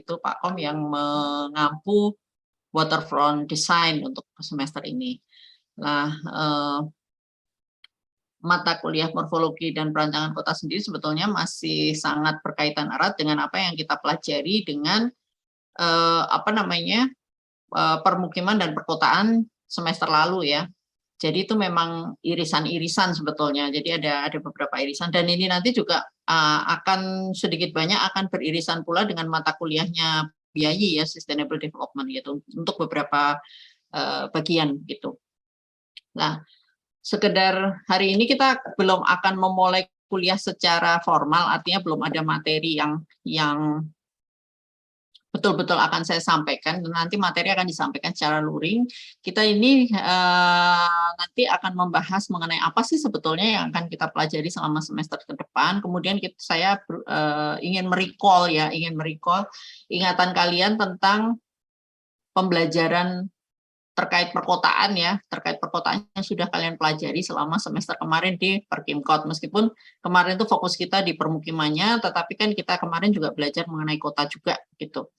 itu Pak Kom yang mengampu waterfront design untuk semester ini. Nah, mata kuliah morfologi dan perancangan kota sendiri sebetulnya masih sangat berkaitan erat dengan apa yang kita pelajari dengan permukiman dan perkotaan semester lalu ya. Jadi itu memang irisan-irisan sebetulnya. Jadi ada beberapa irisan dan ini nanti juga akan sedikit banyak akan beririsan pula dengan mata kuliahnya BIAY ya, Sustainable Development gitu untuk beberapa bagian gitu. Nah, sekedar hari ini kita belum akan memulai kuliah secara formal, artinya belum ada materi yang betul-betul akan saya sampaikan. Nanti materi akan disampaikan secara luring. Kita ini nanti akan membahas mengenai apa sih sebetulnya yang akan kita pelajari selama semester ke depan. Kemudian saya ingin merecall ingatan kalian tentang pembelajaran terkait perkotaan ya, terkait perkotaan yang sudah kalian pelajari selama semester kemarin di Perkimkot. Meskipun kemarin itu fokus kita di permukimannya, tetapi kan kita kemarin juga belajar mengenai kota juga gitu.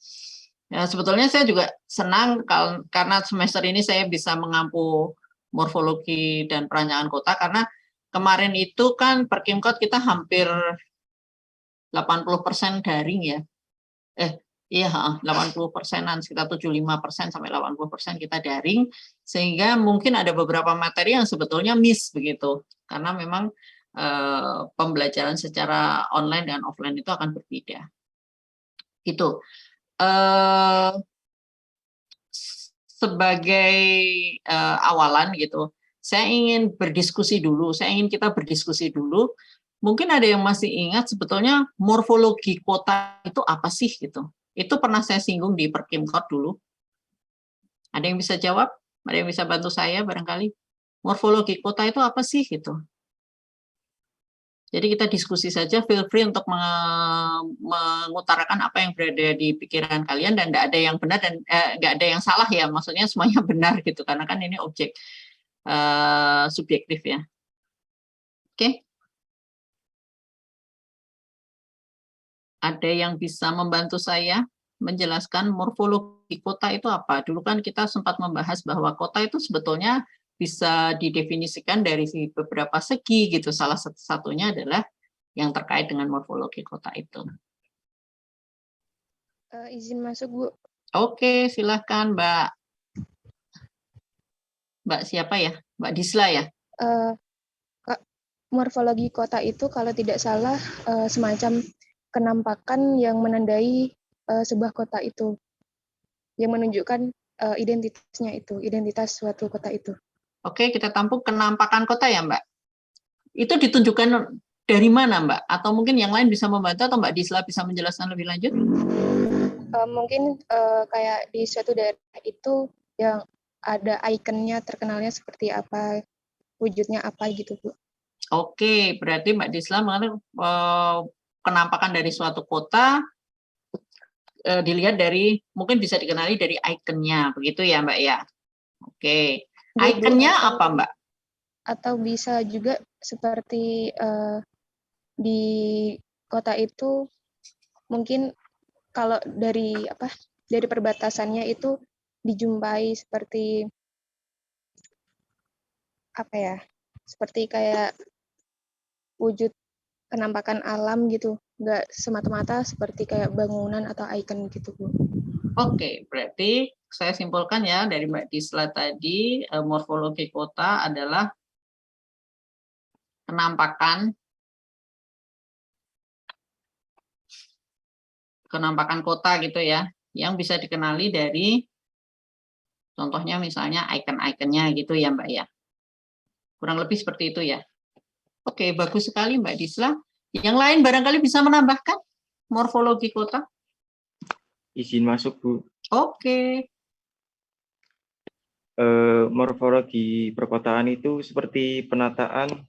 Ya, sebetulnya saya juga senang karena semester ini saya bisa mengampu morfologi dan perancangan kota karena kemarin itu kan Perkimkot kita hampir 80% daring ya. Iya, 80%-an, sekitar 75% sampai 80% kita daring, sehingga mungkin ada beberapa materi yang sebetulnya miss begitu, karena memang pembelajaran secara online dan offline itu akan berbeda. Gitu. Sebagai awalan gitu, saya ingin kita berdiskusi dulu. Mungkin ada yang masih ingat sebetulnya morfologi kota itu apa sih gitu. Itu pernah saya singgung di Perkimkot dulu. Ada yang bisa jawab? Ada yang bisa bantu saya barangkali? Morfologi kota itu apa sih gitu? Jadi kita diskusi saja, feel free untuk mengutarakan apa yang berada di pikiran kalian dan tidak ada yang benar dan nggak ada yang salah ya. Maksudnya semuanya benar gitu karena kan ini objek subjektif ya. Oke. Ada yang bisa membantu saya menjelaskan morfologi kota itu apa? Dulu kan kita sempat membahas bahwa kota itu sebetulnya bisa didefinisikan dari beberapa segi gitu. Salah satunya adalah yang terkait dengan morfologi kota itu. Izin masuk, Bu. Oke, silahkan Mbak. Mbak siapa ya? Mbak Disla ya? Morfologi kota itu kalau tidak salah semacam kenampakan yang menandai sebuah kota itu, yang menunjukkan identitasnya itu, identitas suatu kota itu. Oke, kita tampung kenampakan kota ya Mbak. Itu ditunjukkan dari mana Mbak? Atau mungkin yang lain bisa membantu atau Mbak Disla bisa menjelaskan lebih lanjut? Mungkin kayak di suatu daerah itu yang ada ikonnya, terkenalnya seperti apa, wujudnya apa gitu Bu. Oke, berarti Mbak Disla mengenai kenampakan dari suatu kota dilihat dari, mungkin bisa dikenali dari ikonnya, begitu ya Mbak ya? Oke, ikonnya apa Mbak? Atau bisa juga seperti di kota itu mungkin kalau dari perbatasannya itu dijumpai seperti seperti kayak wujud penampakan alam gitu, nggak semata-mata seperti kayak bangunan atau ikon gitu Bu. Oke, berarti saya simpulkan ya dari Mbak Disla tadi, morfologi kota adalah kenampakan kota gitu ya, yang bisa dikenali dari contohnya misalnya ikon-ikonnya gitu ya Mbak ya. Kurang lebih seperti itu ya. Oke, bagus sekali Mbak Disla. Yang lain barangkali bisa menambahkan morfologi kota? Izin masuk Bu. Oke. Morfologi perkotaan itu seperti penataan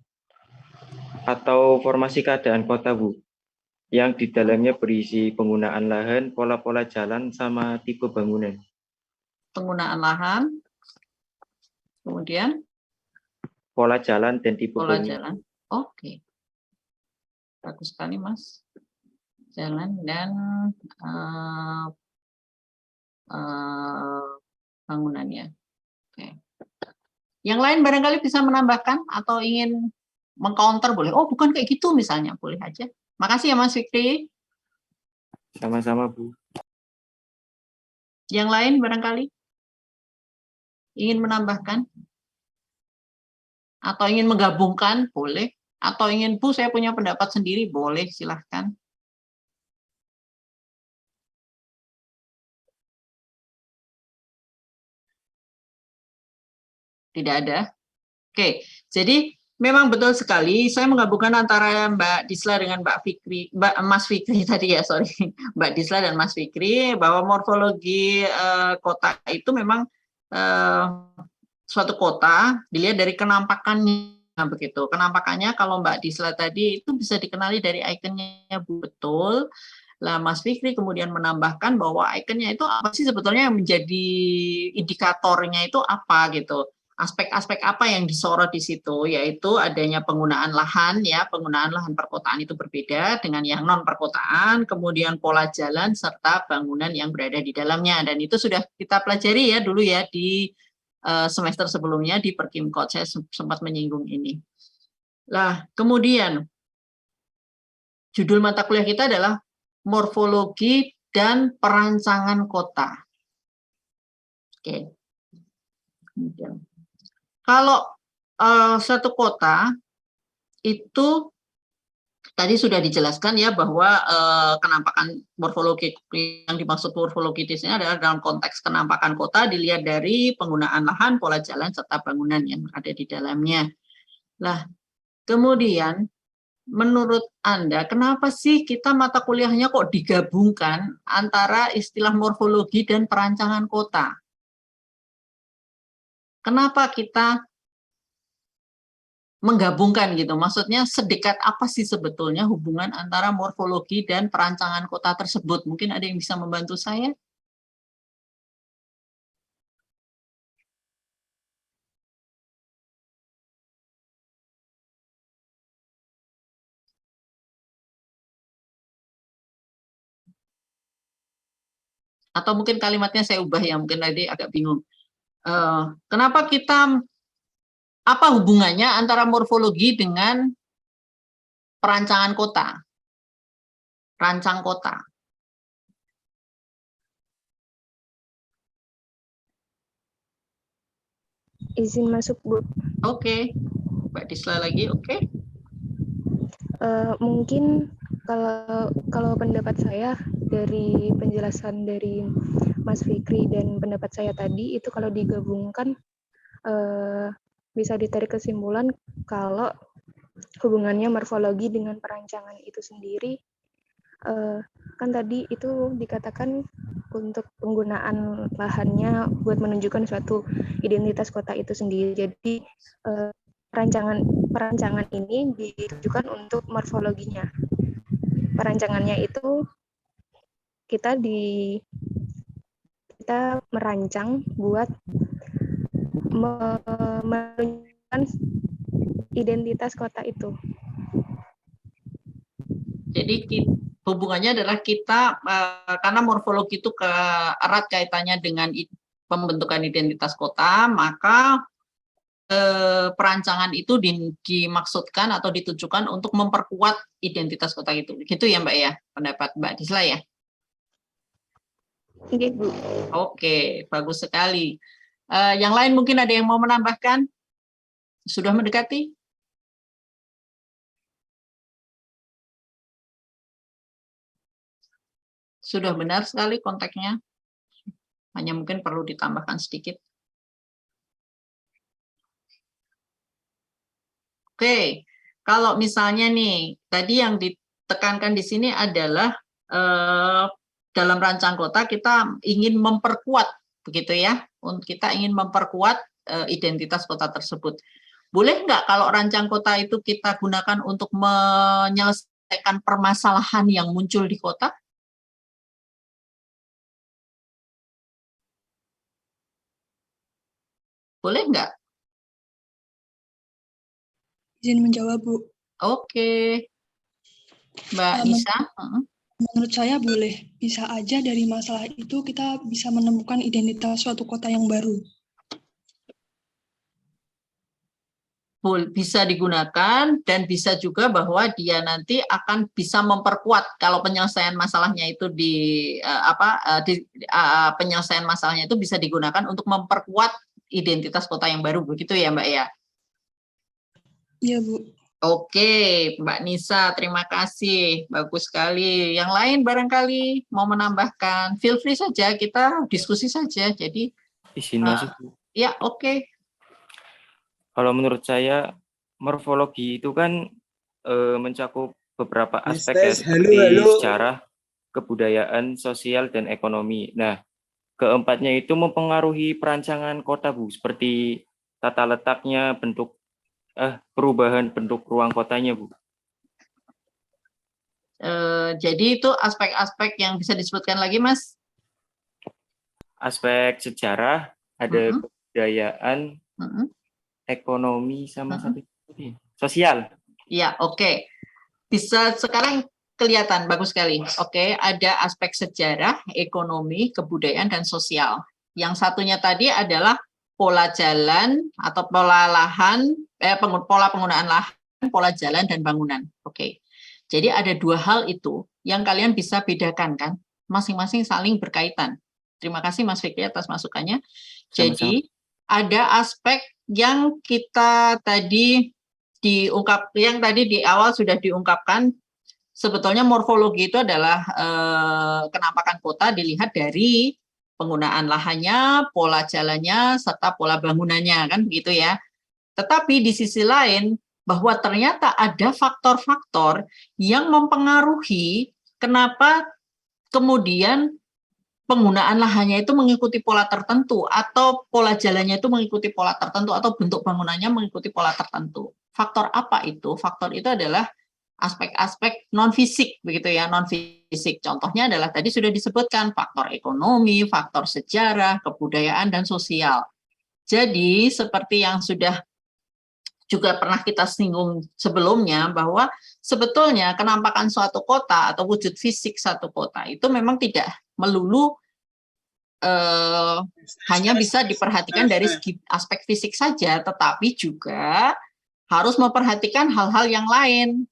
atau formasi keadaan kota Bu, yang di dalamnya berisi penggunaan lahan, pola-pola jalan, sama tipe bangunan. Penggunaan lahan, kemudian pola jalan dan tipe pola bangunan. jalan. Oke, bagus sekali Mas. Jalan dan bangunannya. Oke. Yang lain barangkali bisa menambahkan atau ingin mengcounter boleh. Oh, bukan kayak gitu misalnya, boleh aja. Makasih ya Mas Fikri. Sama-sama, Bu. Yang lain barangkali ingin menambahkan atau ingin menggabungkan, boleh. Atau ingin, Bu, saya punya pendapat sendiri, boleh, silahkan. Tidak ada. Oke, jadi memang betul sekali saya menggabungkan antara Mbak Disla dengan Mas Fikri tadi ya, sorry, Mbak Disla dan Mas Fikri, bahwa morfologi kota itu memang suatu kota dilihat dari kenampakannya begitu. Kenampakannya kalau Mbak Disla tadi itu bisa dikenali dari ikonnya, betul. Lah Mas Fikri kemudian menambahkan bahwa ikonnya itu apa sih sebetulnya yang menjadi indikatornya itu apa gitu. Aspek-aspek apa yang disorot di situ, yaitu adanya penggunaan lahan, ya, penggunaan lahan perkotaan itu berbeda dengan yang non perkotaan, kemudian pola jalan serta bangunan yang berada di dalamnya, dan itu sudah kita pelajari ya dulu ya di semester sebelumnya di Perkimkot, saya sempat menyinggung ini. Nah, kemudian judul mata kuliah kita adalah morfologi dan perancangan kota. Oke. Kemudian kalau satu kota itu tadi sudah dijelaskan ya bahwa kenampakan morfologi yang dimaksud morfologi di sini adalah dalam konteks kenampakan kota dilihat dari penggunaan lahan, pola jalan serta bangunan yang ada di dalamnya. Nah, kemudian menurut Anda kenapa sih kita mata kuliahnya kok digabungkan antara istilah morfologi dan perancangan kota? Kenapa kita menggabungkan gitu? Maksudnya sedekat apa sih sebetulnya hubungan antara morfologi dan perancangan kota tersebut? Mungkin ada yang bisa membantu saya? Atau mungkin kalimatnya saya ubah ya, mungkin tadi agak bingung. Kenapa kita, apa hubungannya antara morfologi dengan perancangan kota? Rancang kota. Izin masuk, Bu. Oke. Mbak Disla lagi, oke. Mungkin kalau pendapat saya dari penjelasan dari Mas Fikri dan pendapat saya tadi itu kalau digabungkan bisa ditarik kesimpulan kalau hubungannya morfologi dengan perancangan itu sendiri kan tadi itu dikatakan untuk penggunaan lahannya buat menunjukkan suatu identitas kota itu sendiri. Jadi perancangan ini ditujukan untuk morfologinya. Perancangannya itu kita merancang buat menunjukkan identitas kota itu. Jadi hubungannya adalah kita karena morfologi itu erat kaitannya dengan pembentukan identitas kota, maka perancangan itu dimaksudkan atau ditujukan untuk memperkuat identitas kota itu. Gitu ya Mbak ya, pendapat Mbak Disla ya? Oke, Bu. Oke, bagus sekali. Yang lain mungkin ada yang mau menambahkan? Sudah mendekati? Sudah benar sekali konteksnya. Hanya mungkin perlu ditambahkan sedikit. Oke, kalau misalnya nih, tadi yang ditekankan di sini adalah dalam rancang kota kita ingin memperkuat, begitu ya? Kita ingin memperkuat identitas kota tersebut. Boleh nggak kalau rancang kota itu kita gunakan untuk menyelesaikan permasalahan yang muncul di kota? Boleh nggak? Izin menjawab, Bu. Oke. Mbak Nisa. Menurut saya boleh. Bisa aja dari masalah itu kita bisa menemukan identitas suatu kota yang baru. Bisa digunakan dan bisa juga bahwa dia nanti akan bisa memperkuat kalau penyelesaian masalahnya itu penyelesaian masalahnya itu bisa digunakan untuk memperkuat identitas kota yang baru, begitu ya Mbak ya? Iya, Bu. Oke, Mbak Nisa, terima kasih. Bagus sekali. Yang lain barangkali mau menambahkan, feel free saja, kita diskusi saja. Jadi, Izin masuk. ya oke. Kalau menurut saya, morfologi itu kan mencakup beberapa aspek ya, seperti sejarah, kebudayaan, sosial, dan ekonomi. Nah, keempatnya itu mempengaruhi perancangan kota, Bu, seperti tata letaknya, perubahan bentuk ruang kotanya, Bu. Jadi itu aspek-aspek yang bisa disebutkan lagi, Mas? Aspek sejarah, ada kebudayaan, ekonomi, sama satu sosial. Ya, oke. Bisa sekarang kelihatan, bagus sekali. Oke, ada aspek sejarah, ekonomi, kebudayaan, dan sosial. Yang satunya tadi adalah pola jalan atau pola lahan, pola penggunaan lahan, pola jalan, dan bangunan. Oke. Jadi ada dua hal itu yang kalian bisa bedakan kan, masing-masing saling berkaitan. Terima kasih Mas Fikri atas masukannya. Jadi ada aspek yang kita tadi yang tadi di awal sudah diungkapkan, sebetulnya morfologi itu adalah kenampakan kota dilihat dari penggunaan lahannya, pola jalannya, serta pola bangunannya, kan begitu ya. Tetapi di sisi lain, bahwa ternyata ada faktor-faktor yang mempengaruhi kenapa kemudian penggunaan lahannya itu mengikuti pola tertentu, atau pola jalannya itu mengikuti pola tertentu, atau bentuk bangunannya mengikuti pola tertentu. Faktor apa itu? Faktor itu adalah aspek-aspek non-fisik, begitu ya, non-fisik. Contohnya adalah tadi sudah disebutkan faktor ekonomi, faktor sejarah, kebudayaan, dan sosial. Jadi seperti yang sudah juga pernah kita singgung sebelumnya, bahwa sebetulnya kenampakan suatu kota atau wujud fisik satu kota itu memang tidak melulu hanya bisa diperhatikan dari segi aspek fisik saja, tetapi juga harus memperhatikan hal-hal yang lain.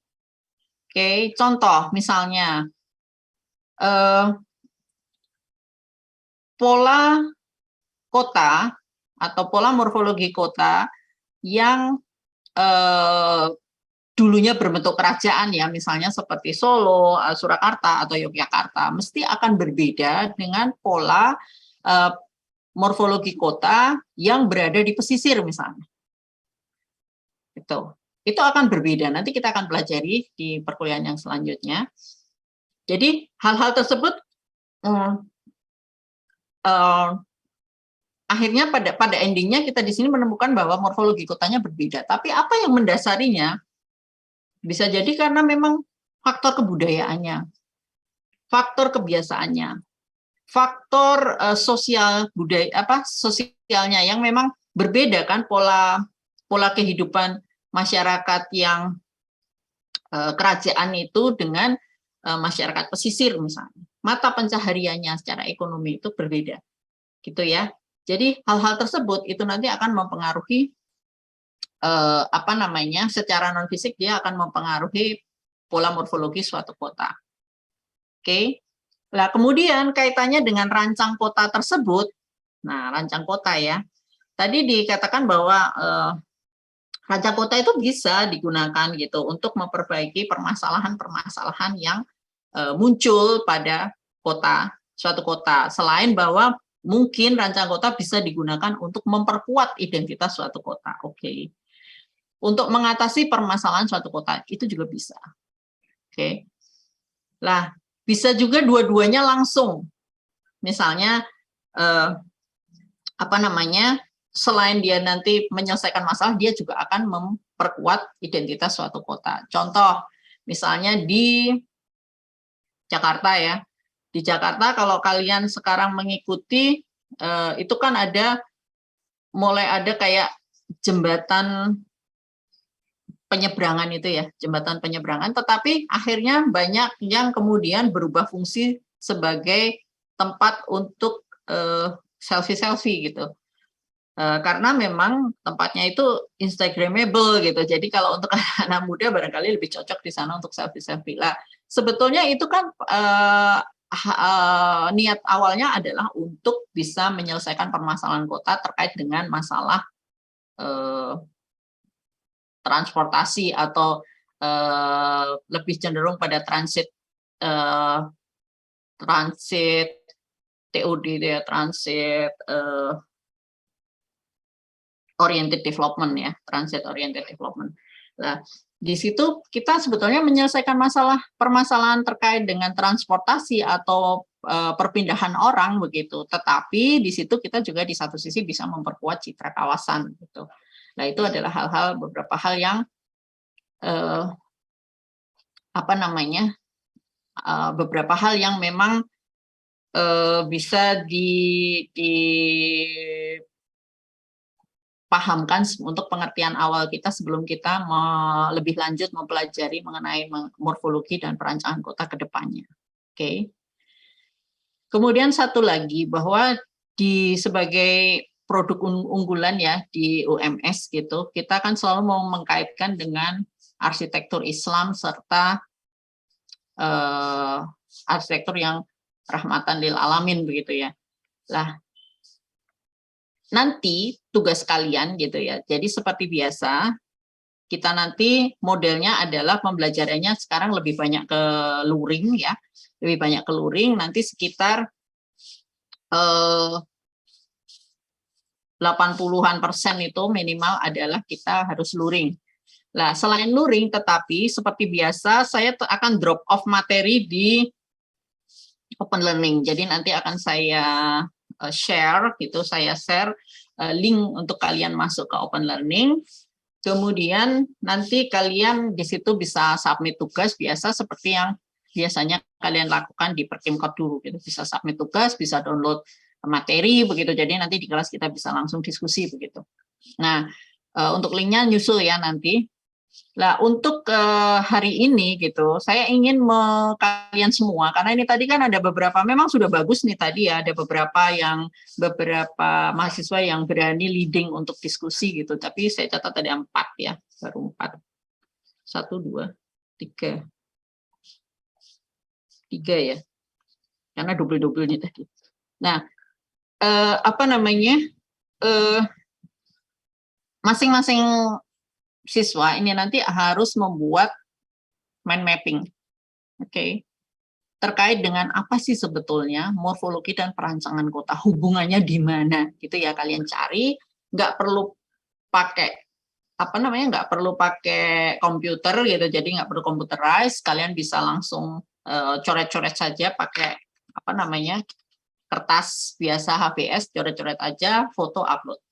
Oke, contoh misalnya pola kota atau pola morfologi kota yang dulunya berbentuk kerajaan ya, misalnya seperti Solo, Surakarta, atau Yogyakarta, mesti akan berbeda dengan pola morfologi kota yang berada di pesisir misalnya. Itu akan berbeda, nanti kita akan pelajari di perkuliahan yang selanjutnya. Jadi hal-hal tersebut akhirnya pada endingnya kita di sini menemukan bahwa morfologi kotanya berbeda. Tapi apa yang mendasarinya? Bisa jadi karena memang faktor kebudayaannya, faktor kebiasaannya, faktor sosialnya yang memang berbeda kan, pola kehidupan masyarakat yang kerajaan itu dengan masyarakat pesisir misalnya. Mata pencahariannya secara ekonomi itu berbeda. Gitu ya. Jadi hal-hal tersebut itu nanti akan mempengaruhi secara non fisik dia akan mempengaruhi pola morfologi suatu kota. Oke. Nah, kemudian kaitannya dengan rancang kota tersebut. Nah, rancang kota ya. Tadi dikatakan bahwa rancang kota itu bisa digunakan gitu untuk memperbaiki permasalahan-permasalahan yang muncul pada suatu kota. Selain bahwa mungkin rancang kota bisa digunakan untuk memperkuat identitas suatu kota. Oke. Untuk mengatasi permasalahan suatu kota itu juga bisa. Oke. Nah, bisa juga dua-duanya langsung. Misalnya selain dia nanti menyelesaikan masalah, dia juga akan memperkuat identitas suatu kota. Contoh, misalnya di Jakarta ya. Di Jakarta kalau kalian sekarang mengikuti itu kan mulai ada kayak jembatan penyeberangan itu ya, jembatan penyeberangan, tetapi akhirnya banyak yang kemudian berubah fungsi sebagai tempat untuk selfie-selfie gitu. Karena memang tempatnya itu Instagramable gitu. Jadi kalau untuk anak muda barangkali lebih cocok di sana untuk selfie-selfie. Lah, sebetulnya itu kan niat awalnya adalah untuk bisa menyelesaikan permasalahan kota terkait dengan masalah transportasi atau lebih cenderung pada transit TOD ya, transit oriented development ya, transit oriented development. Nah, di situ kita sebetulnya menyelesaikan permasalahan terkait dengan transportasi atau perpindahan orang begitu. Tetapi di situ kita juga di satu sisi bisa memperkuat citra kawasan gitu. Nah, itu adalah beberapa hal yang beberapa hal yang memang bisa dipahamkan untuk pengertian awal kita sebelum kita lebih lanjut mempelajari mengenai morfologi dan perancangan kota ke depannya. Oke. Kemudian satu lagi bahwa sebagai produk unggulan ya di UMS gitu, kita kan selalu mau mengkaitkan dengan arsitektur Islam serta arsitektur yang rahmatan lil alamin begitu ya. Lah, nanti tugas kalian gitu ya. Jadi seperti biasa, kita nanti modelnya adalah pembelajarannya sekarang lebih banyak ke luring ya. Lebih banyak ke luring, nanti sekitar 80-an% itu minimal adalah kita harus luring. Nah, selain luring, tetapi seperti biasa saya akan drop off materi di open learning. Jadi nanti akan saya share link untuk kalian masuk ke open learning. Kemudian nanti kalian di situ bisa submit tugas biasa seperti yang biasanya kalian lakukan di Perkimkot dulu. Gitu. Bisa submit tugas, bisa download materi begitu. Jadi nanti di kelas kita bisa langsung diskusi begitu. Nah, untuk linknya nyusul ya nanti. Nah, untuk hari ini gitu, saya ingin kalian semua karena ini tadi kan ada beberapa memang sudah bagus nih tadi ya, ada beberapa mahasiswa yang berani leading untuk diskusi gitu. Tapi saya catat ada 4 ya, baru 4. 1 2 3 ya. Karena double-double nih tadi. Nah, masing-masing siswa ini nanti harus membuat mind mapping, oke, terkait dengan apa sih sebetulnya morfologi dan perancangan kota, hubungannya di mana, gitu ya kalian cari, nggak perlu pakai nggak perlu pakai komputer gitu, jadi nggak perlu computerize, kalian bisa langsung coret-coret saja pakai kertas biasa HVS, coret-coret aja, foto upload.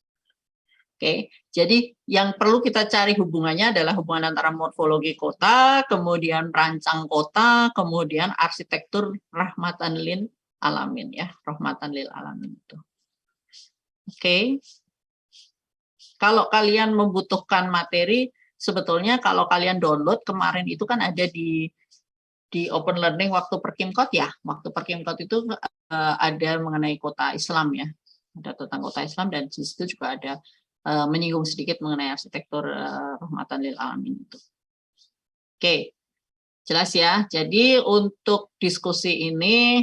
Oke, jadi yang perlu kita cari hubungannya adalah hubungan antara morfologi kota, kemudian perancang kota, kemudian arsitektur rahmatan lil alamin ya, rahmatan lil alamin itu. Oke. Kalau kalian membutuhkan materi, sebetulnya kalau kalian download kemarin itu kan ada di open learning waktu Perkimkot ya, waktu Perkimkot itu ada mengenai kota Islam ya, ada tentang kota Islam dan di situ juga ada menyinggung sedikit mengenai arsitektur rahmatan lil alamin itu. Oke, jelas ya. Jadi untuk diskusi ini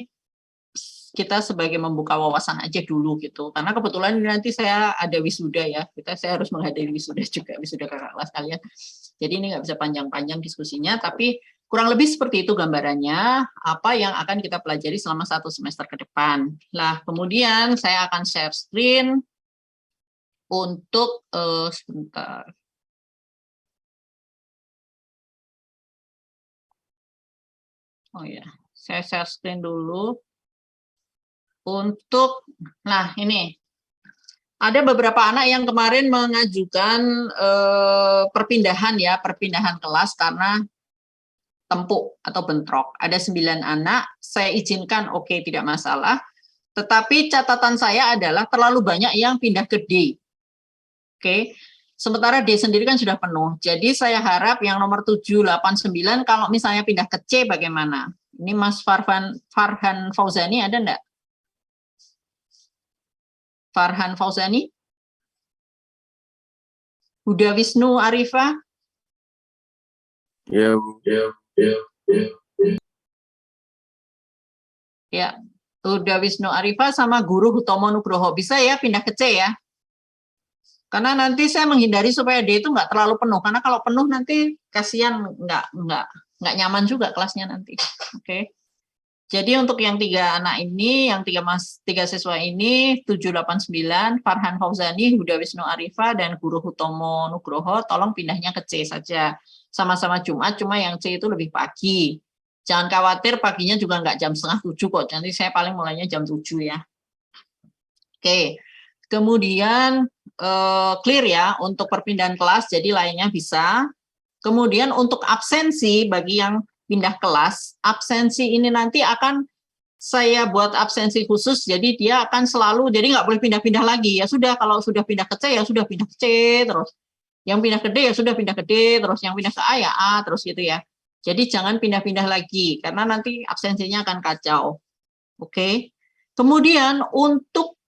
kita sebagai membuka wawasan aja dulu gitu. Karena kebetulan nanti saya ada wisuda ya. Saya harus menghadiri wisuda juga, wisuda kakak kelas kalian. Jadi ini nggak bisa panjang-panjang diskusinya, tapi kurang lebih seperti itu gambarannya apa yang akan kita pelajari selama 1 semester ke depan. Nah, kemudian saya akan share screen untuk sebentar. Oh ya, saya share screen dulu. Untuk, nah ini, ada beberapa anak yang kemarin mengajukan perpindahan kelas karena tempuk atau bentrok. Ada 9 anak, saya izinkan oke, tidak masalah. Tetapi catatan saya adalah terlalu banyak yang pindah ke D. Oke, Sementara D sendiri kan sudah penuh. Jadi saya harap yang nomor 7, 8, 9 kalau misalnya pindah ke C bagaimana? Ini Mas Farhan Fauzani ada enggak? Farhan Fauzani? Huda Wisnu Arifa? Ya, Bu. Ya, Huda Wisnu Arifa sama Guru Hutomo Nugroho. Bisa ya pindah ke C ya? Karena nanti saya menghindari supaya D itu nggak terlalu penuh. Karena kalau penuh nanti kasihan nggak nyaman juga kelasnya nanti. Oke. Jadi untuk yang 3 anak ini, yang 3 siswa ini, 789, Farhan Fauzani, Huda Wisnu Arifa, dan Guru Hutomo Nugroho, tolong pindahnya ke C saja. Sama-sama Jumat, cuma yang C itu lebih pagi. Jangan khawatir, paginya juga nggak jam 6:30 kok. Nanti saya paling mulainya jam 7 ya. Oke. Kemudian clear ya untuk perpindahan kelas, jadi lainnya bisa. Kemudian untuk absensi bagi yang pindah kelas, absensi ini nanti akan saya buat absensi khusus, jadi dia akan selalu, jadi nggak boleh pindah-pindah lagi. Ya sudah, kalau sudah pindah ke C ya sudah pindah ke C terus. Yang pindah ke D ya sudah pindah ke D terus, yang pindah ke A ya A terus gitu ya. Jadi jangan pindah-pindah lagi karena nanti absensinya akan kacau. Oke. Kemudian untuk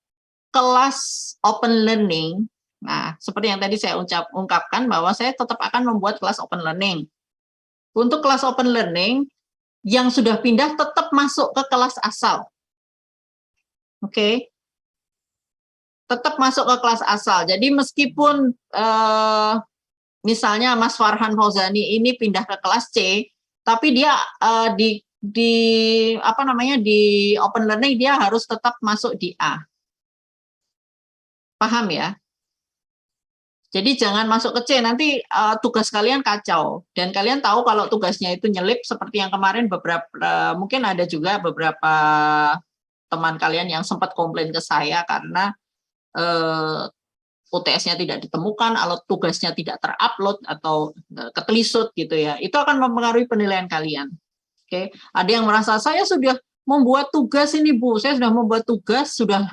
kelas open learning, nah seperti yang tadi saya ungkapkan bahwa saya tetap akan membuat kelas open learning. Untuk kelas open learning, yang sudah pindah tetap masuk ke kelas asal. Oke. Tetap masuk ke kelas asal. Jadi meskipun misalnya Mas Farhan Fauzani ini pindah ke kelas C, tapi dia di open learning dia harus tetap masuk di A. Paham ya? Jadi jangan masuk ke C, nanti tugas kalian kacau. Dan kalian tahu kalau tugasnya itu nyelip, seperti yang kemarin mungkin ada juga beberapa teman kalian yang sempat komplain ke saya karena UTS-nya tidak ditemukan, atau tugasnya tidak terupload, atau ketelisut gitu ya. Itu akan mempengaruhi penilaian kalian. Oke, ada yang merasa saya sudah membuat tugas ini Bu, saya sudah membuat tugas, sudah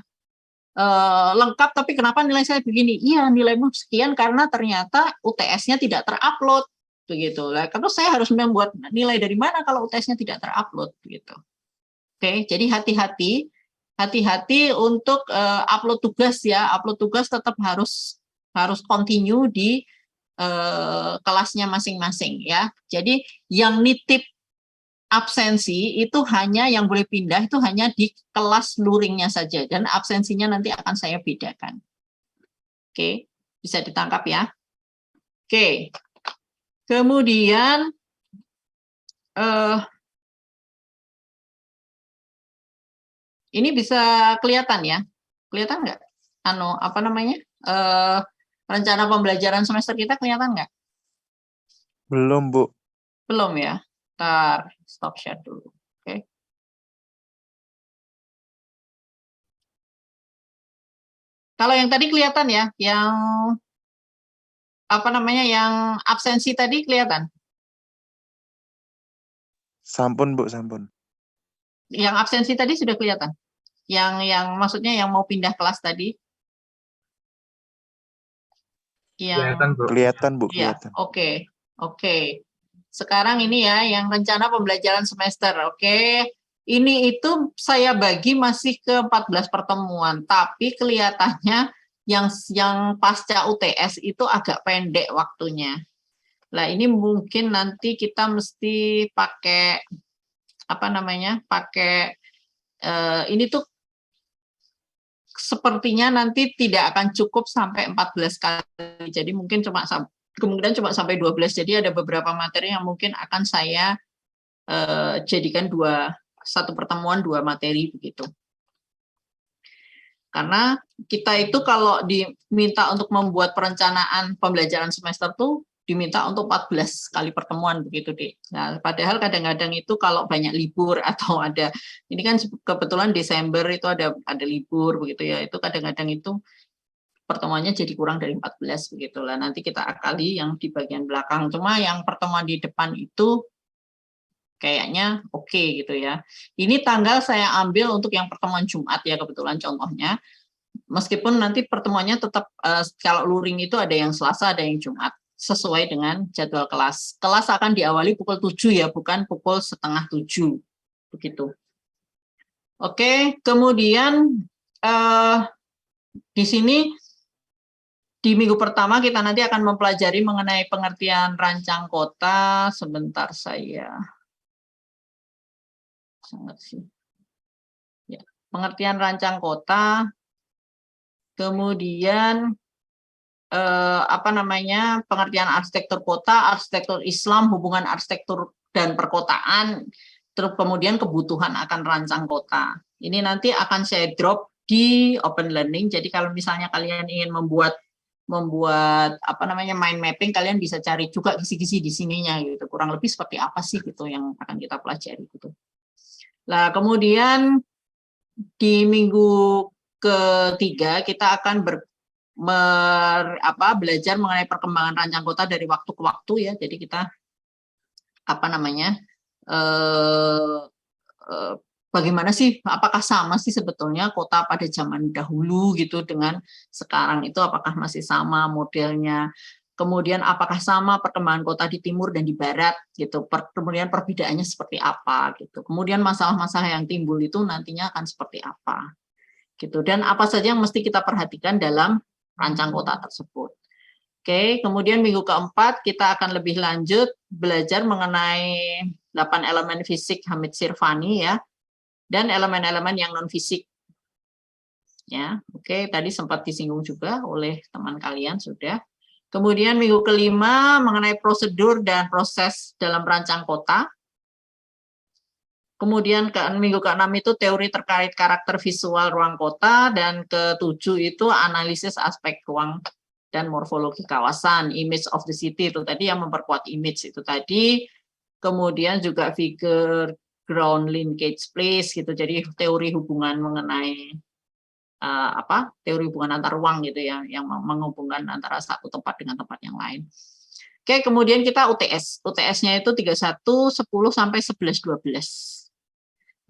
lengkap, tapi kenapa nilai saya begini? Iya, nilaimu sekian karena ternyata UTS-nya tidak terupload, begitu. Lah, terus saya harus membuat nilai dari mana kalau UTS-nya tidak terupload, begitu. Oke, jadi hati-hati untuk upload tugas ya. Upload tugas tetap harus continue di kelasnya masing-masing ya. Jadi yang nitip absensi itu hanya yang boleh pindah itu hanya di kelas luringnya saja, dan absensinya nanti akan saya bedakan. Oke, bisa ditangkap ya. Oke, kemudian ini bisa kelihatan ya, kelihatan nggak? Rencana pembelajaran semester kita kelihatan nggak? Belum, Bu. Belum ya. Ntar stop share dulu. Oke. Kalau yang tadi kelihatan ya, yang yang absensi tadi kelihatan? Sampun, Bu, sampun. Yang absensi tadi sudah kelihatan? Yang maksudnya yang mau pindah kelas tadi? Kelihatan, Bu, Iya, kelihatan. oke. Sekarang ini ya, yang rencana pembelajaran semester, oke. Ini itu saya bagi masih ke 14 pertemuan, tapi kelihatannya yang pasca UTS itu agak pendek waktunya. Nah, ini mungkin nanti kita mesti pakai ini tuh sepertinya nanti tidak akan cukup sampai 14 kali. Jadi mungkin kemungkinan cuma sampai 12. Jadi ada beberapa materi yang mungkin akan saya jadikan satu pertemuan 2 materi begitu. Karena kita itu kalau diminta untuk membuat perencanaan pembelajaran semester tuh diminta untuk 14 kali pertemuan begitu deh. Nah, padahal kadang-kadang itu kalau banyak libur atau ini kan kebetulan Desember itu ada libur begitu ya. Itu kadang-kadang itu pertemuannya jadi kurang dari 14 begitulah. Nanti kita akali yang di bagian belakang. Cuma yang pertemuan di depan itu kayaknya oke gitu ya. Ini tanggal saya ambil untuk yang pertemuan Jumat ya kebetulan contohnya. meskipun nanti pertemuannya tetap kalau luring itu ada yang Selasa, ada yang Jumat, sesuai dengan jadwal kelas. Kelas akan diawali pukul 7 ya, bukan pukul setengah 7. Begitu. Oke, kemudian di sini di minggu pertama kita nanti akan mempelajari mengenai pengertian rancang kota. Sebentar saya sangat sih. Ya, pengertian rancang kota. Kemudian pengertian arsitektur kota, arsitektur Islam, hubungan arsitektur dan perkotaan, terus kemudian kebutuhan akan rancang kota. Ini nanti akan saya drop di Open Learning. Jadi kalau misalnya kalian ingin membuat mind mapping, kalian bisa cari juga kisi-kisi di sininya gitu. Kurang lebih seperti apa sih gitu yang akan kita pelajari gitu. Nah, kemudian di minggu ketiga kita akan belajar mengenai perkembangan rancang kota dari waktu ke waktu ya. Jadi kita bagaimana sih, apakah sama sih sebetulnya kota pada zaman dahulu gitu dengan sekarang itu, apakah masih sama modelnya, kemudian apakah sama perkembangan kota di timur dan di barat gitu, kemudian perbedaannya seperti apa gitu, kemudian masalah-masalah yang timbul itu nantinya akan seperti apa gitu, dan apa saja yang mesti kita perhatikan dalam rancang kota tersebut. Oke, kemudian minggu keempat kita akan lebih lanjut belajar mengenai 8 elemen fisik Hamid Sirvani ya, dan elemen-elemen yang non fisik. Ya, oke, tadi sempat disinggung juga oleh teman kalian sudah. Kemudian minggu kelima mengenai prosedur dan proses dalam rancang kota. Kemudian minggu ke-6 itu teori terkait karakter visual ruang kota, dan ke-7 itu analisis aspek ruang dan morfologi kawasan, image of the city itu tadi yang memperkuat image itu tadi. Kemudian juga figure ground linkage place gitu, jadi teori hubungan mengenai teori hubungan antar ruang gitu ya, yang menghubungkan antara satu tempat dengan tempat yang lain. Oke, kemudian kita UTS-nya itu 31, 10 sampai 11, 12.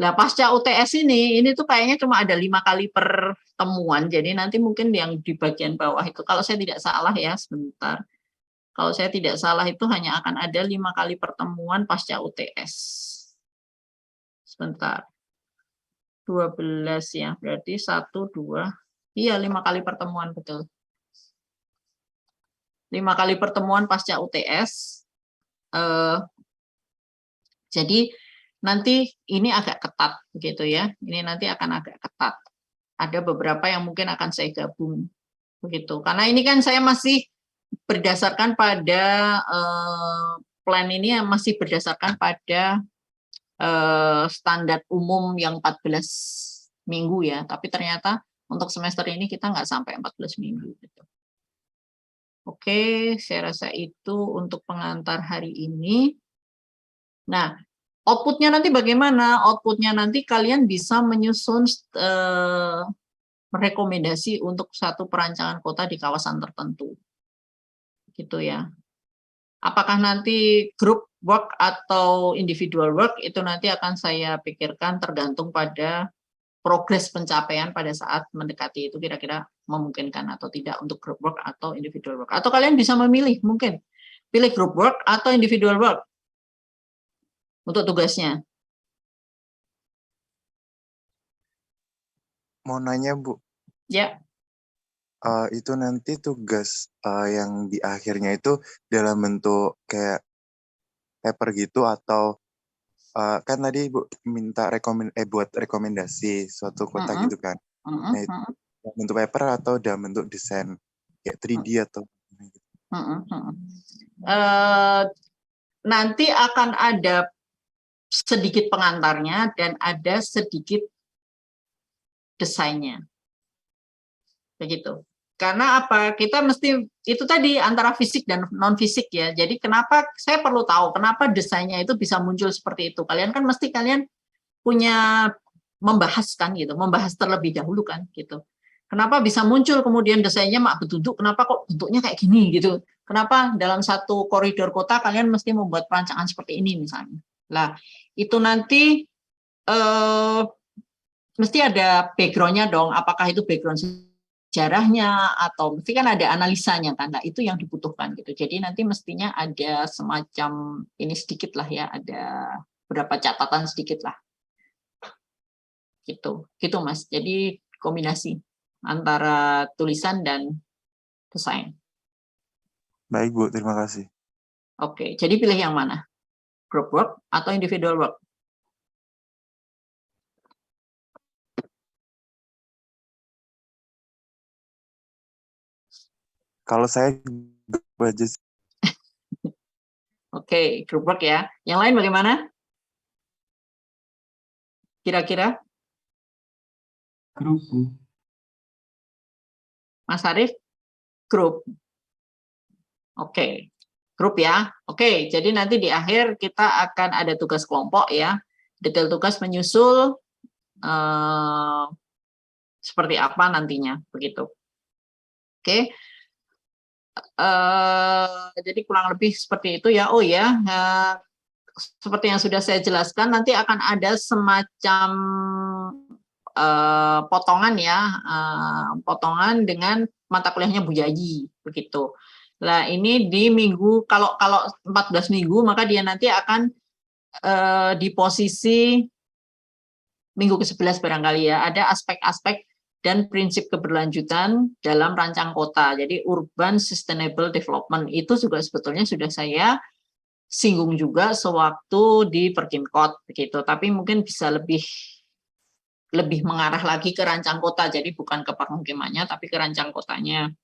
Nah, pasca UTS ini tuh kayaknya cuma ada 5 kali pertemuan, jadi nanti mungkin yang di bagian bawah itu, kalau saya tidak salah ya, sebentar. Kalau saya tidak salah itu hanya akan ada 5 kali pertemuan pasca UTS. Sebentar. 12 ya, berarti 1, 2, iya 5 kali pertemuan, betul. 5 kali pertemuan pasca UTS. Jadi nanti ini agak ketat begitu ya. Ini nanti akan agak ketat. Ada beberapa yang mungkin akan saya gabung begitu. Karena ini kan saya masih berdasarkan pada plan ini yang masih berdasarkan pada standar umum yang 14 minggu ya. Tapi ternyata untuk semester ini kita nggak sampai 14 minggu gitu. Oke, saya rasa itu untuk pengantar hari ini. Nah, outputnya nanti bagaimana? Outputnya nanti kalian bisa menyusun rekomendasi untuk satu perancangan kota di kawasan tertentu. Gitu ya. Apakah nanti group work atau individual work itu nanti akan saya pikirkan tergantung pada progres pencapaian pada saat mendekati itu, kira-kira memungkinkan atau tidak untuk group work atau individual work. Atau kalian bisa memilih, mungkin pilih group work atau individual work untuk tugasnya. Mau nanya, Bu. Ya. Itu nanti tugas yang di akhirnya itu dalam bentuk kayak paper gitu, atau kan tadi Bu minta buat rekomendasi suatu kota gitu kan. Nah, itu bentuk paper atau dalam bentuk desain kayak 3D atau gitu. Nanti akan ada sedikit pengantarnya dan ada sedikit desainnya. Begitu. Karena apa? Kita mesti itu tadi antara fisik dan non fisik ya. Jadi kenapa saya perlu tahu kenapa desainnya itu bisa muncul seperti itu. Kalian kan mesti punya membahas kan gitu, membahas terlebih dahulu kan gitu. Kenapa bisa muncul kemudian desainnya mak bentuk? Kenapa kok bentuknya kayak gini gitu? Kenapa dalam satu koridor kota kalian mesti membuat perancangan seperti ini misalnya? Lah, itu nanti mesti ada background-nya dong. Apakah itu background sejarahnya atau mesti kan ada analisanya kan. Nah, itu yang dibutuhkan gitu. Jadi nanti mestinya ada semacam ini sedikit lah ya, ada beberapa catatan sedikit lah. Gitu. Gitu Mas. Jadi kombinasi antara tulisan dan desain. Baik Bu, terima kasih. Oke, jadi pilih yang mana? Group work atau individual work? Kalau saya aja sih. Oke, group work ya. Yang lain bagaimana? Kira-kira? Grup, Bu. Mas Arief? Grup. Oke, grup ya. Oke, jadi nanti di akhir kita akan ada tugas kelompok ya. Detail tugas menyusul seperti apa nantinya, begitu. Oke. Jadi kurang lebih seperti itu ya. Oh ya, seperti yang sudah saya jelaskan, nanti akan ada semacam potongan ya, potongan dengan mata kuliahnya Bu Yayi, begitu. Nah ini di minggu, kalau 14 minggu, maka dia nanti akan di posisi minggu ke-11 barangkali ya, ada aspek-aspek dan prinsip keberlanjutan dalam rancang kota. Jadi urban sustainable development itu juga sebetulnya sudah saya singgung juga sewaktu di Perkinkot begitu. Tapi mungkin bisa lebih mengarah lagi ke rancang kota. Jadi bukan ke permukimannya tapi ke rancang kotanya.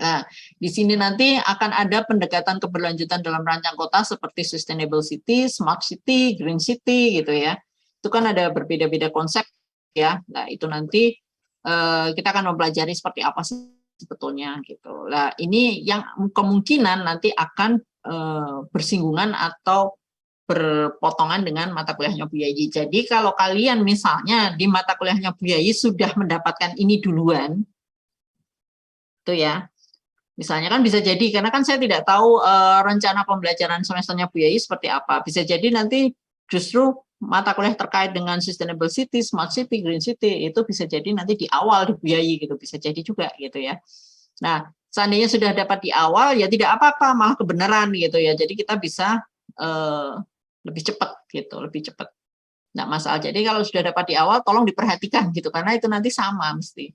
Nah, di sini nanti akan ada pendekatan keberlanjutan dalam rancang kota seperti sustainable city, smart city, green city gitu ya. Itu kan ada berbeda-beda konsep ya. Nah, itu nanti kita akan mempelajari seperti apa sih sebetulnya gitu. Nah, ini yang kemungkinan nanti akan bersinggungan atau berpotongan dengan mata kuliahnya Bu Yayi. Jadi kalau kalian misalnya di mata kuliahnya Bu Yayi sudah mendapatkan ini duluan, itu ya. Misalnya kan bisa jadi, karena kan saya tidak tahu rencana pembelajaran semesternya Bu Yayi seperti apa. Bisa jadi nanti justru mata kuliah terkait dengan sustainable city, smart city, green city itu bisa jadi nanti di awal di Bu Yayi gitu, bisa jadi juga gitu ya. Nah, seandainya sudah dapat di awal ya tidak apa-apa, malah kebenaran gitu ya. Jadi kita bisa lebih cepat gitu, lebih cepat. Nggak masalah. Jadi kalau sudah dapat di awal tolong diperhatikan gitu karena itu nanti sama mesti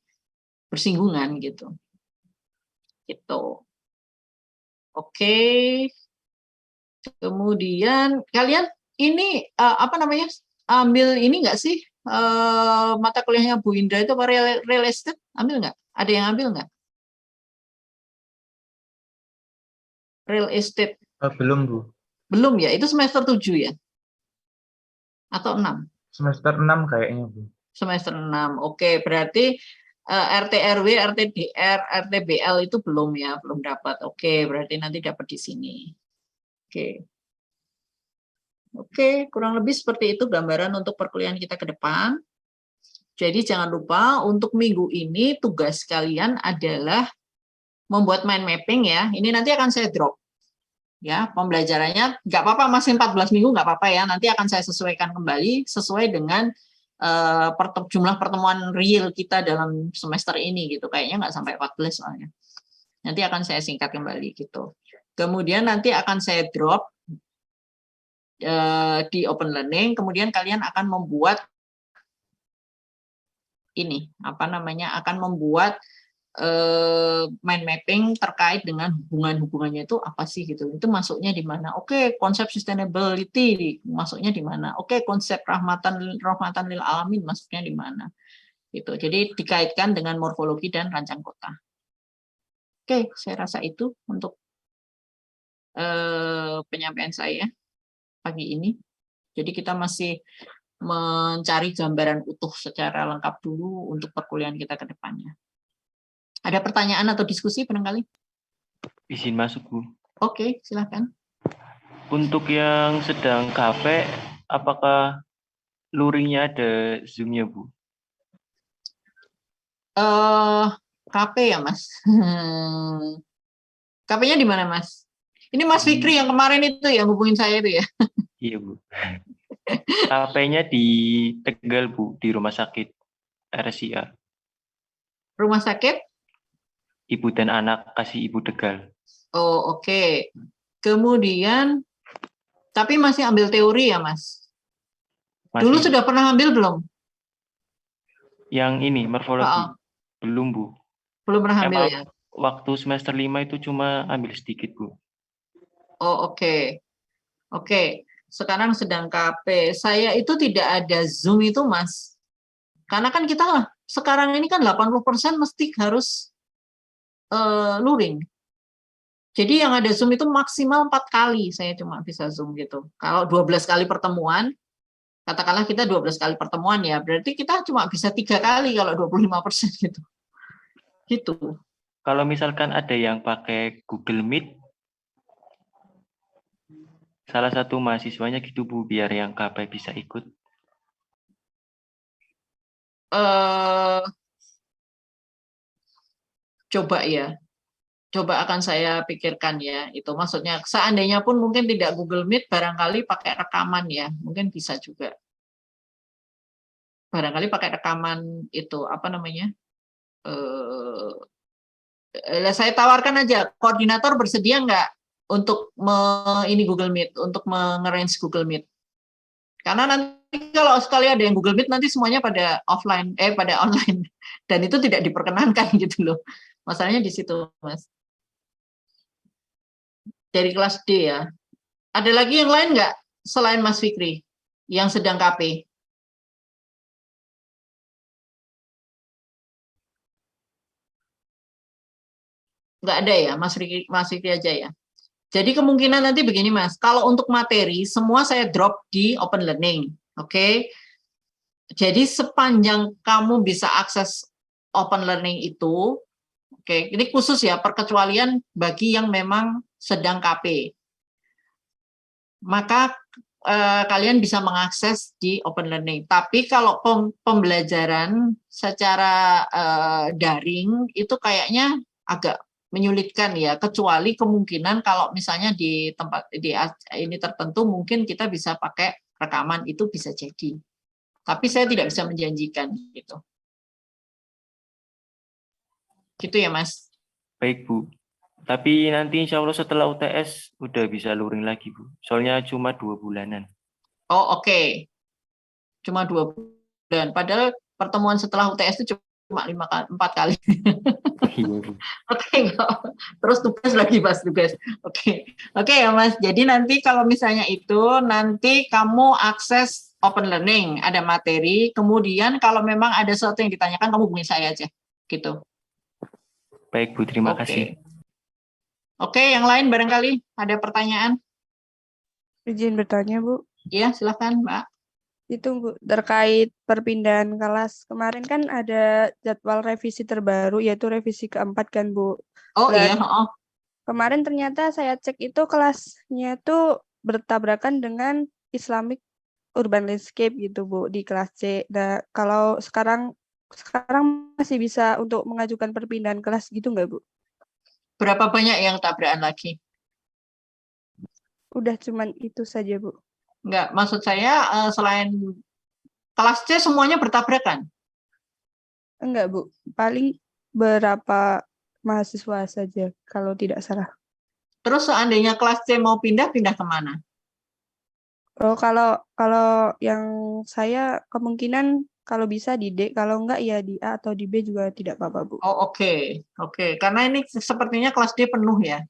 bersinggungan gitu. Gitu. Oke. Kemudian kalian ini apa namanya ambil ini nggak sih mata kuliahnya Bu Indra itu apa real estate ambil nggak? Ada yang ambil nggak? Real estate? Belum, Bu. Belum ya? Itu semester 7 ya? Atau 6? Semester 6 kayaknya, Bu. Semester 6. Oke, berarti RT RW, RTDR, RTBL itu belum ya, belum dapat. Oke, berarti nanti dapat di sini. Oke. Oke, kurang lebih seperti itu gambaran untuk perkuliahan kita ke depan. Jadi jangan lupa untuk minggu ini tugas kalian adalah membuat mind mapping ya. Ini nanti akan saya drop. Ya, pembelajarannya nggak apa-apa masih 14 minggu nggak apa-apa ya. Nanti akan saya sesuaikan kembali sesuai dengan jumlah pertemuan real kita dalam semester ini gitu. Kayaknya nggak sampai 14 soalnya. Nanti akan saya singkat kembali gitu. Kemudian nanti akan saya drop di open learning, kemudian kalian akan membuat ini, apa namanya, akan membuat mind mapping terkait dengan hubungannya itu apa sih gitu. Itu masuknya di mana? Oke, konsep sustainability masuknya di mana? Oke, konsep rahmatan lil alamin masuknya di mana? Gitu. Jadi dikaitkan dengan morfologi dan rancang kota. Oke, saya rasa itu untuk penyampaian saya pagi ini. Jadi kita masih mencari gambaran utuh secara lengkap dulu untuk perkuliahan kita ke depannya. Ada pertanyaan atau diskusi barangkali? Izin masuk, Bu. Oke, silakan. Untuk yang sedang KP, apakah luringnya ada Zoom-nya, Bu? KP ya, Mas. KP-nya di mana, Mas? Ini Mas Fikri yang kemarin itu yang hubungin saya itu ya? Iya, Bu. KP-nya di Tegal, Bu, di rumah sakit RSIA. Rumah sakit? Ibu dan anak kasih Ibu Tegal. Oh, oke. Kemudian, tapi masih ambil teori ya, Mas? Dulu Masih sudah pernah ambil belum? yang ini morfologi. Oh, Belum, Bu. belum pernah ambil Emang ya? waktu semester 5 itu cuma ambil sedikit, Bu. Oh, oke. Oke. Sekarang sedang KP. Saya itu tidak ada Zoom itu, Mas. Karena kan kita sekarang ini kan 80% mesti harus luring. Jadi yang ada Zoom itu maksimal 4 kali saya cuma bisa Zoom gitu. Kalau 12 kali pertemuan, katakanlah kita 12 kali pertemuan ya, berarti kita cuma bisa 3 kali kalau 25% gitu. Gitu. Kalau misalkan ada yang pakai Google Meet, salah satu mahasiswanya gitu, Bu, biar yang KP bisa ikut. Eh, coba ya. Coba akan saya pikirkan ya. Itu maksudnya seandainya pun mungkin tidak Google Meet, barangkali pakai rekaman ya. Mungkin bisa juga. Barangkali pakai rekaman itu apa namanya? Saya tawarkan aja, koordinator bersedia nggak untuk ini Google Meet, untuk mengarrange Google Meet. Karena nanti kalau sekali ada yang Google Meet, nanti semuanya pada offline, pada online. Dan itu tidak diperkenankan gitu loh. Masalahnya di situ, Mas. Dari kelas D ya. Ada lagi yang lain nggak selain Mas Fikri yang sedang KP? Nggak ada ya, Mas Fikri aja ya. Jadi kemungkinan nanti begini Mas, kalau untuk materi semua saya drop di open learning, oke? Jadi sepanjang kamu bisa akses open learning itu, oke, ini khusus ya, perkecualian bagi yang memang sedang KP. Maka kalian bisa mengakses di open learning. Tapi kalau pembelajaran secara daring itu kayaknya agak menyulitkan ya, kecuali kemungkinan kalau misalnya di tempat ini tertentu mungkin kita bisa pakai rekaman, itu bisa jadi. Tapi saya tidak bisa menjanjikan gitu. Gitu ya, Mas. Baik, Bu. Tapi nanti insya Allah setelah UTS udah bisa luring lagi, Bu. Soalnya cuma 2 bulanan. Oh, oke. Cuma 2 bulan. Padahal pertemuan setelah UTS itu cuma 4 kali. Iya, Bu. Oke, terus tugas lagi Mas, tugas. Oke ya Mas. Jadi nanti kalau misalnya itu nanti kamu akses open learning, ada materi. Kemudian kalau memang ada sesuatu yang ditanyakan, kamu hubungi saya aja, gitu. Baik, Bu. Terima kasih. Oke, yang lain barangkali ada pertanyaan? Izin bertanya, Bu. Iya, silakan Mbak. Itu, Bu, terkait perpindahan kelas. Kemarin kan ada jadwal revisi terbaru, yaitu revisi keempat kan, Bu. Oh iya. Kemarin ternyata saya cek itu kelasnya itu bertabrakan dengan Islamic Urban Landscape gitu, Bu, di kelas C. Nah, kalau sekarang masih bisa untuk mengajukan perpindahan kelas gitu nggak, Bu? Berapa banyak yang tabrakan lagi? Udah cuman itu saja, Bu. Enggak, maksud saya selain kelas C semuanya bertabrakan? Enggak, Bu. Paling berapa mahasiswa saja, kalau tidak salah. Terus seandainya kelas C mau pindah kemana? Oh, kalau yang saya kemungkinan kalau bisa di D, kalau enggak ya di A atau di B juga tidak apa-apa, Bu. Oh, oke. Karena ini sepertinya kelas D penuh ya.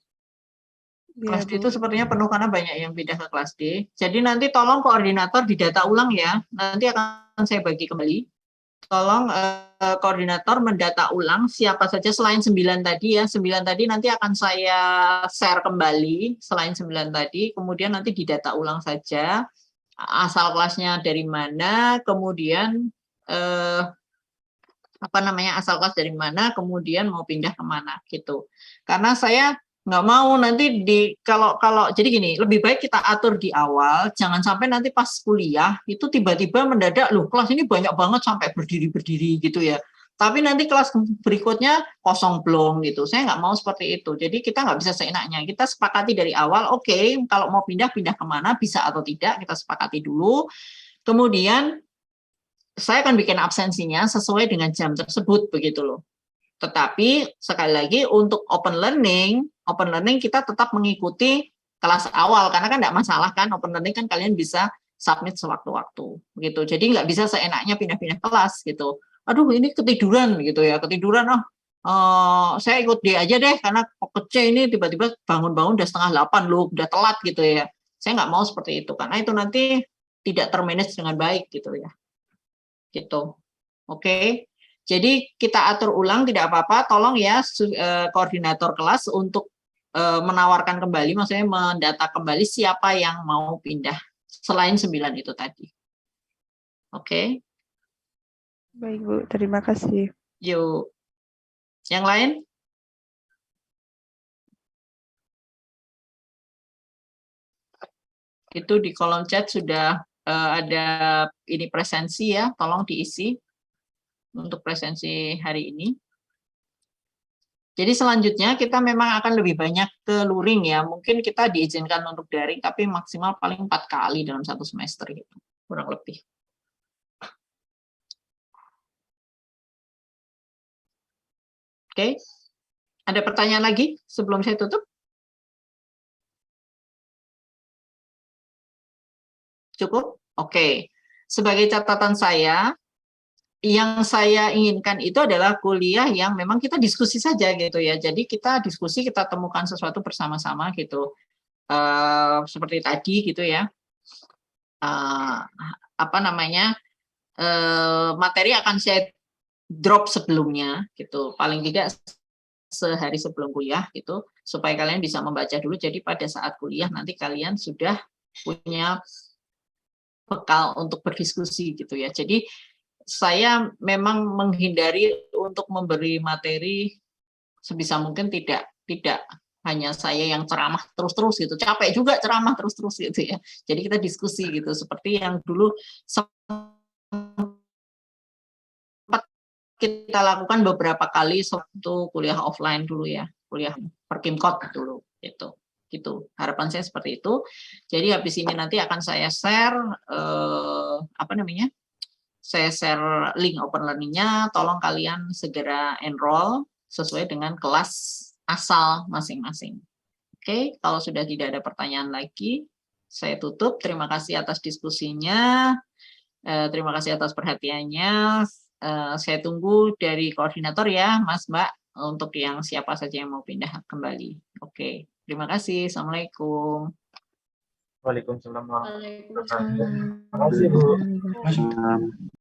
Kelas D itu sepertinya penuh karena banyak yang pindah ke kelas D. Jadi nanti tolong koordinator didata ulang ya. Nanti akan saya bagi kembali. Tolong koordinator mendata ulang siapa saja selain 9 tadi ya. 9 tadi nanti akan saya share kembali selain 9 tadi. Kemudian nanti didata ulang saja. Asal kelasnya dari mana, kemudian asal kelas dari mana, kemudian mau pindah kemana gitu. Karena saya nggak mau nanti kalau jadi gini, lebih baik kita atur di awal, jangan sampai nanti pas kuliah itu tiba-tiba mendadak loh kelas ini banyak banget sampai berdiri gitu ya. Tapi nanti kelas berikutnya kosong blong gitu. Saya nggak mau seperti itu. Jadi kita nggak bisa seenaknya. Kita sepakati dari awal, oke, kalau mau pindah kemana, bisa atau tidak, kita sepakati dulu. Kemudian saya akan bikin absensinya sesuai dengan jam tersebut begitu loh. Tetapi sekali lagi untuk open learning kita tetap mengikuti kelas awal karena kan tidak masalah kan, open learning kan kalian bisa submit sewaktu-waktu gitu. Jadi nggak bisa seenaknya pindah-pindah kelas gitu. Aduh ini ketiduran gitu ya, ketiduran saya ikut D aja deh karena ke C ini tiba-tiba bangun-bangun udah 7:30 loh, udah telat gitu ya. Saya nggak mau seperti itu karena itu nanti tidak termanage dengan baik gitu ya. Gitu. Oke. Jadi kita atur ulang tidak apa-apa, tolong ya koordinator kelas untuk menawarkan kembali, maksudnya mendata kembali siapa yang mau pindah selain 9 itu tadi. Oke. Baik, Bu. Terima kasih. Yuk. Yang lain? Itu di kolom chat sudah ada ini presensi ya, tolong diisi untuk presensi hari ini. Jadi selanjutnya kita memang akan lebih banyak ke luring ya, mungkin kita diizinkan untuk daring, tapi maksimal paling 4 kali dalam satu semester gitu, kurang lebih. Oke, ada pertanyaan lagi sebelum saya tutup? Cukup? Oke. Sebagai catatan saya, yang saya inginkan itu adalah kuliah yang memang kita diskusi saja gitu ya. Jadi kita diskusi, kita temukan sesuatu bersama-sama gitu. Seperti tadi gitu ya. Materi akan saya drop sebelumnya gitu. Paling tidak sehari sebelum kuliah gitu, supaya kalian bisa membaca dulu. Jadi pada saat kuliah nanti kalian sudah punya bekal untuk berdiskusi gitu ya. Jadi saya memang menghindari untuk memberi materi sebisa mungkin tidak hanya saya yang ceramah terus-terus gitu. Capek juga ceramah terus-terus gitu ya. Jadi kita diskusi gitu seperti yang dulu sempat kita lakukan beberapa kali waktu kuliah offline dulu ya, kuliah Perkimkot dulu gitu. Gitu. Harapan saya seperti itu. Jadi habis ini nanti akan saya share saya share link open learning-nya, tolong kalian segera enroll sesuai dengan kelas asal masing-masing. Oke, kalau sudah tidak ada pertanyaan lagi, saya tutup. Terima kasih atas diskusinya. Terima kasih atas perhatiannya. Saya tunggu dari koordinator ya, Mas, Mbak, untuk yang siapa saja yang mau pindah kembali. Oke, terima kasih. Assalamualaikum. Waalaikumsalam warahmatullahi wabarakatuh. Waalaikumsalam. Terima kasih, Bu.